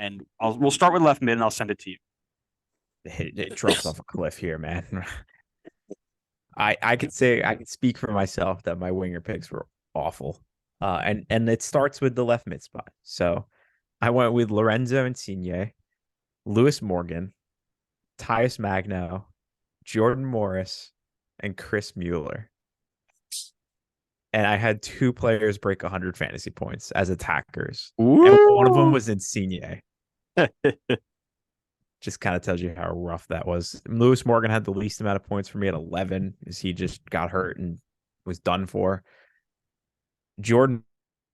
and we'll start with left mid, and I'll send it to you. It drops off a cliff here, man. I could speak for myself that my winger picks were awful. And it starts with the left mid spot. So I went with Lorenzo Insigne, Lewis Morgan, Tyus Magno, Jordan Morris, and Chris Mueller. And I had two players break 100 fantasy points as attackers. And one of them Woo! was Insigne. Just kind of tells you how rough that was. Lewis Morgan had the least amount of points for me at 11 as he just got hurt and was done for. Jordan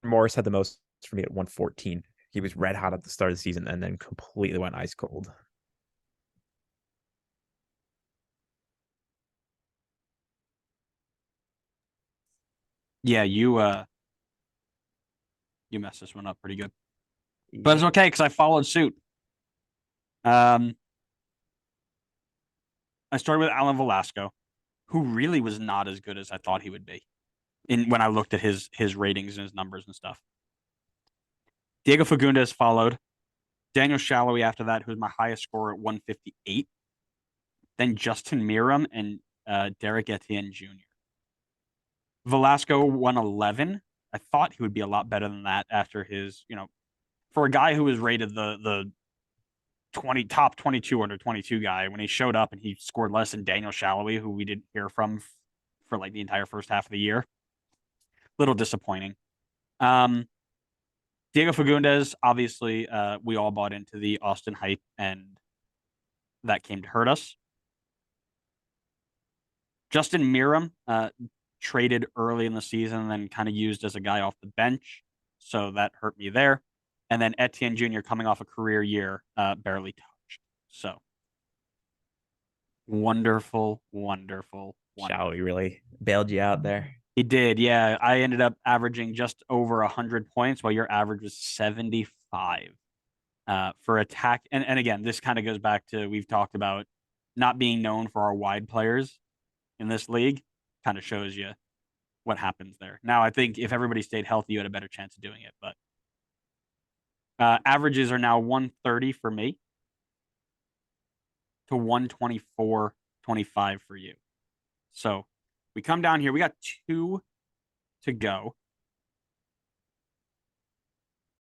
Morris had the most for me at 114. He was red hot at the start of the season and then completely went ice cold. Yeah, you messed this one up pretty good, but it's okay because I followed suit. Um, I started with Alan Velasco, who really was not as good as I thought he would be. In when I looked at his ratings and his numbers and stuff. Diego Fagundes followed. Daniel Shallowy after that, who was my highest scorer at 158. Then Justin Miram and Derek Etienne Jr. Velasco 111. I thought he would be a lot better than that after his, for a guy who was rated the top 22 under 22 guy, when he showed up and he scored less than Daniel Shallowy, who we didn't hear from for like the entire first half of the year. Little disappointing. Diego Fagundes, obviously, we all bought into the Austin hype, and that came to hurt us. Justin Miram, traded early in the season and then kind of used as a guy off the bench, so that hurt me there. And then Etienne Jr. coming off a career year, barely touched. So wonderful, wonderful, wonderful. Shall we really bailed you out there? He did, yeah. I ended up averaging just over 100 points, while your average was 75 for attack. And again, this kind of goes back to we've talked about not being known for our wide players in this league. Kind of shows you what happens there. Now, I think if everybody stayed healthy, you had a better chance of doing it. But averages are now 130 for me to 124.25 for you. So we come down here. We got two to go.